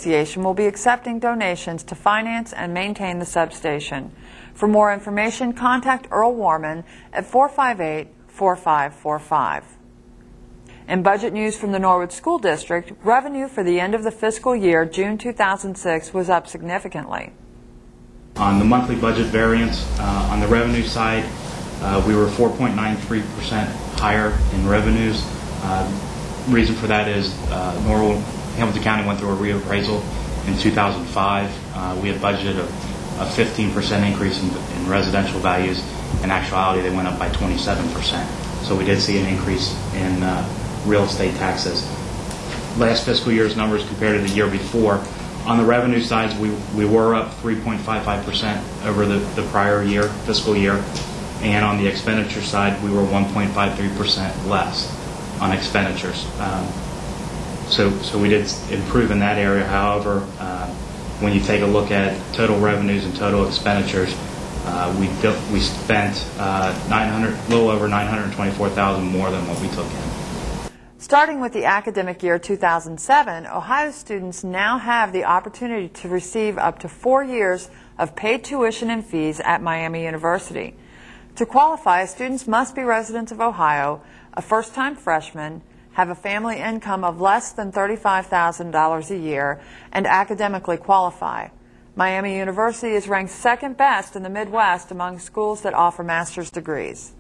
Association will be accepting donations to finance and maintain the substation. For more information, contact Earl Warman at 458-4545. In budget news from the Norwood School District, revenue for the end of the fiscal year, June 2006, was up significantly. On the monthly budget variance, on the revenue side, we were 4.93% higher in revenues. Reason for that is Norwood, Hamilton County went through a reappraisal in 2005. We had budgeted a 15% increase in residential values. In actuality, they went up by 27%. So we did see an increase in real estate taxes. Last fiscal year's numbers compared to the year before. On the revenue side, we were up 3.55% over the prior year, fiscal year. And on the expenditure side, we were 1.53% less on expenditures. So we did improve in that area. However, when you take a look at total revenues and total expenditures, we spent a little over $924,000 more than what we took in. Starting with the academic year 2007, Ohio students now have the opportunity to receive up to 4 years of paid tuition and fees at Miami University. To qualify, students must be residents of Ohio, a first-time freshman, have a family income of less than $35,000 a year, and academically qualify. Miami University is ranked second best in the Midwest among schools that offer master's degrees.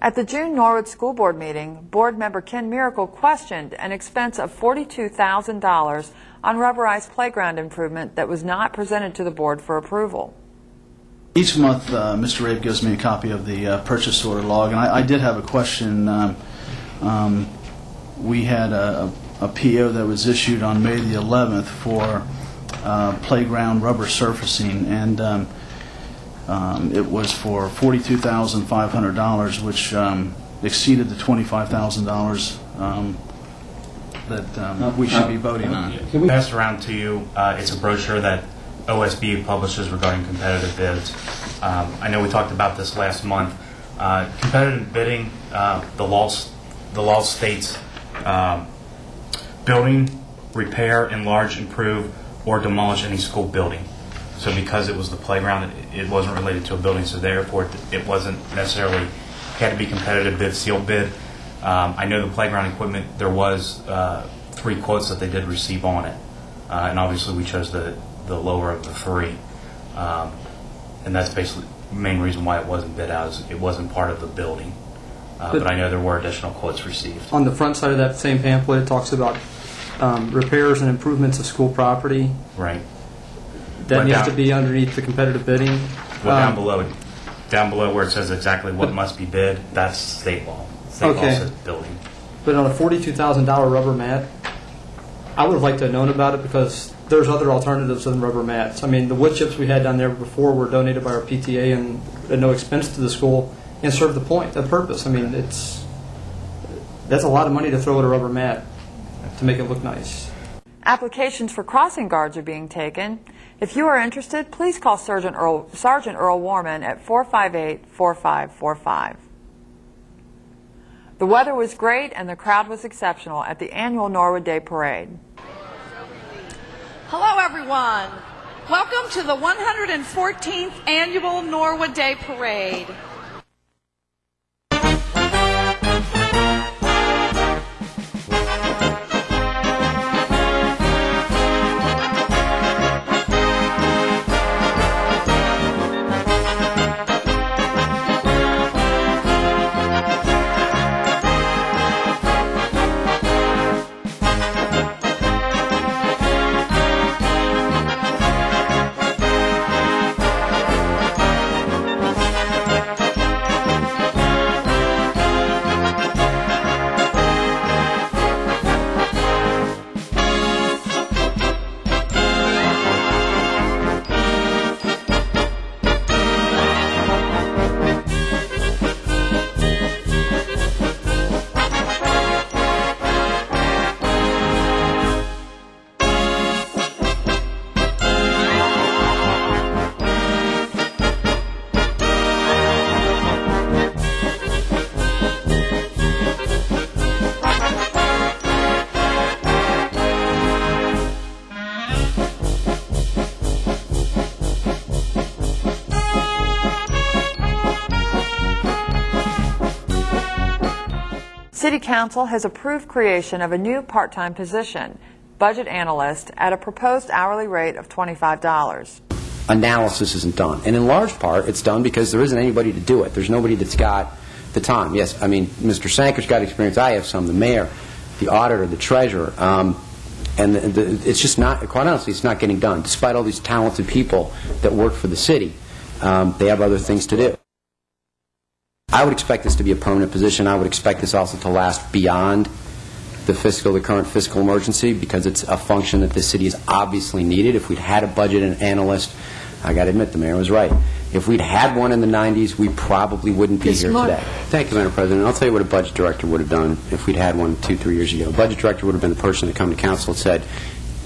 At the June Norwood School Board meeting, board member Ken Miracle questioned an expense of $42,000 on rubberized playground improvement that was not presented to the board for approval. Each month, Mr. Rabe gives me a copy of the purchase order log, and I did have a question. We had a PO that was issued on May the 11th for playground rubber surfacing, and it was for $42,500, which exceeded the $25,000 that we should be voting on. Can we pass around to you? It's a brochure that OSB publishes regarding competitive bids. I know we talked about this last month. Competitive bidding, the law states building, repair, enlarge, improve, or demolish any school building. So because it was the playground, it wasn't related to a building, so therefore it wasn't necessarily had to be competitive bid, sealed bid. I know the playground equipment, there was 3 quotes that they did receive on it. And obviously we chose the lower of the 3. And that's basically the main reason why it wasn't bid out, is it wasn't part of the building. But I know there were additional quotes received. On the front side of that same pamphlet, it talks about repairs and improvements of school property. Right. That needs to be underneath the competitive bidding. Well, down below where it says exactly what must be bid, that's state law. State law says building. But on a $42,000 rubber mat, I would have liked to have known about it, because there's other alternatives than rubber mats. I mean, the wood chips we had down there before were donated by our PTA and at no expense to the school, and serve the point, the purpose. I mean, that's a lot of money to throw at a rubber mat to make it look nice. Applications for crossing guards are being taken. If you are interested, please call Sergeant Earl Warman at 458-4545. The weather was great and the crowd was exceptional at the annual Norwood Day Parade. Hello, everyone. Welcome to the 114th Annual Norwood Day Parade. City Council has approved creation of a new part-time position, budget analyst, at a proposed hourly rate of $25. Analysis isn't done. And in large part, it's done because there isn't anybody to do it. There's nobody that's got the time. Yes, I mean, Mr. Sanker's got experience. I have some. The mayor, the auditor, the treasurer. And it's just not, quite honestly, it's not getting done. Despite all these talented people that work for the city, they have other things to do. I would expect this to be a permanent position. I would expect this also to last beyond the current fiscal emergency, because it's a function that the city is obviously needed. If we'd had a budget analyst, I got to admit, the mayor was right. If we'd had one in the 90s, we probably wouldn't be here today. Thank you, Madam President. I'll tell you what a budget director would have done if we'd had one 2-3 years ago. A budget director would have been the person that come to council and said,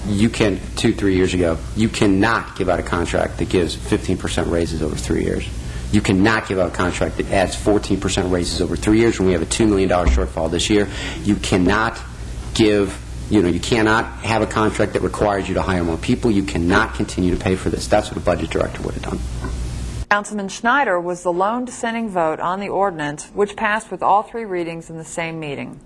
you can, 2-3 years ago, you cannot give out a contract that gives 15% raises over 3 years. You cannot give out a contract that adds 14% raises over 3 years when we have a $2 million shortfall this year. You cannot give, you cannot have a contract that requires you to hire more people. You cannot continue to pay for this. That's what a budget director would have done. Councilman Schneider was the lone dissenting vote on the ordinance, which passed with all 3 readings in the same meeting.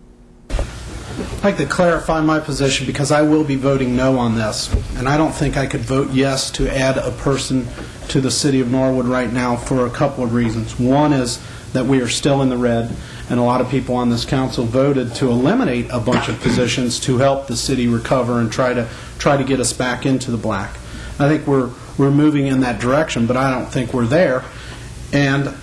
I'd like to clarify my position because I will be voting no on this, and I don't think I could vote yes to add a person to the City of Norwood right now for a couple of reasons. One is that we are still in the red, and a lot of people on this council voted to eliminate a bunch of positions to help the city recover and try to get us back into the black. I think we're moving in that direction, but I don't think we're there. And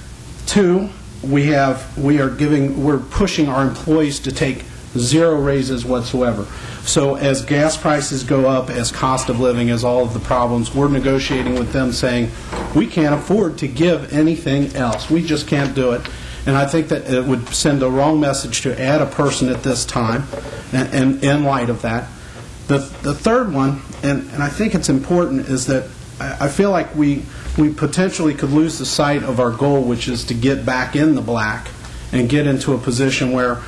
2, we're pushing our employees to take 0 raises whatsoever. So as gas prices go up, as cost of living, as all of the problems, we're negotiating with them saying, we can't afford to give anything else. We just can't do it. And I think that it would send a wrong message to add a person at this time, and in light of that. The third one, and I think it's important, is that I feel like we potentially could lose the sight of our goal, which is to get back in the black and get into a position where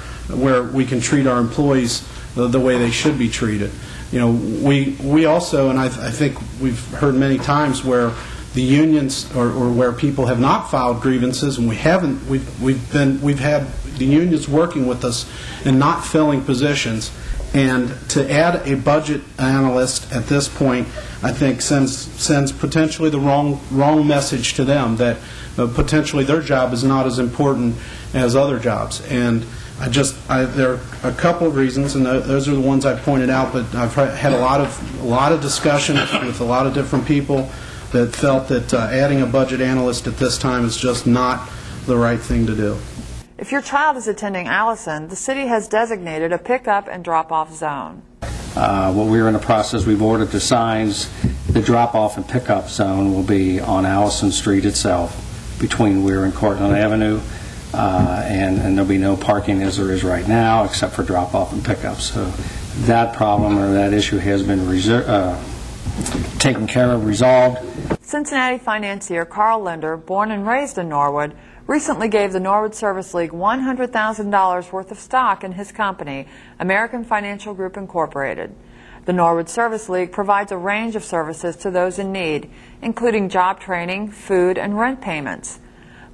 we can treat our employees the way they should be treated. We also, and I think we've heard many times where the unions or where people have not filed grievances, and we've had the unions working with us and not filling positions. And to add a budget analyst at this point, I think sends potentially the wrong message to them, that potentially their job is not as important as other jobs. And there are a couple of reasons, and those are the ones I pointed out. But I've had a lot of discussion with a lot of different people that felt that adding a budget analyst at this time is just not the right thing to do. If your child is attending Allison, the city has designated a pick-up and drop-off zone. What we're in the process, we've ordered the signs. The drop-off and pick-up zone will be on Allison Street itself, between Weir and Cortland Avenue, and there'll be no parking as there is right now, except for drop-off and pick-up. So that problem or that issue has been taken care of, resolved. Cincinnati financier Carl Linder, born and raised in Norwood, recently gave the Norwood Service League $100,000 worth of stock in his company, American Financial Group Incorporated. The Norwood Service League provides a range of services to those in need, including job training, food, and rent payments.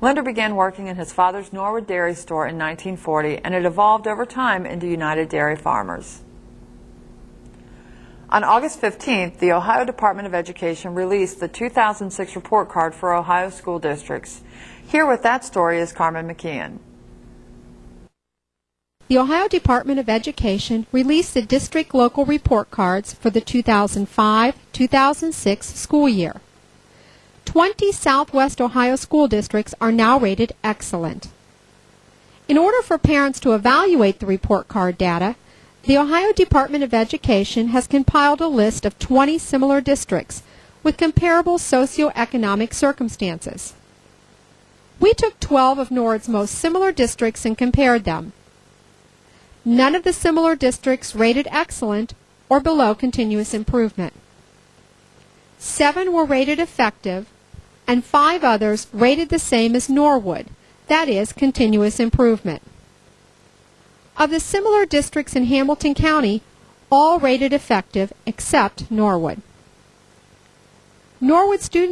Linder began working in his father's Norwood Dairy store in 1940, and it evolved over time into United Dairy Farmers. On August 15th, the Ohio Department of Education released the 2006 report card for Ohio school districts. Here with that story is Carmen McKeon. The Ohio Department of Education released the district local report cards for the 2005-2006 school year. 20 Southwest Ohio school districts are now rated excellent. In order for parents to evaluate the report card data, the Ohio Department of Education has compiled a list of 20 similar districts with comparable socioeconomic circumstances. We took 12 of Norwood's most similar districts and compared them. None of the similar districts rated excellent or below continuous improvement. 7 were rated effective, and 5 others rated the same as Norwood, that is, continuous improvement. Of the similar districts in Hamilton County, all rated effective except Norwood. Norwood students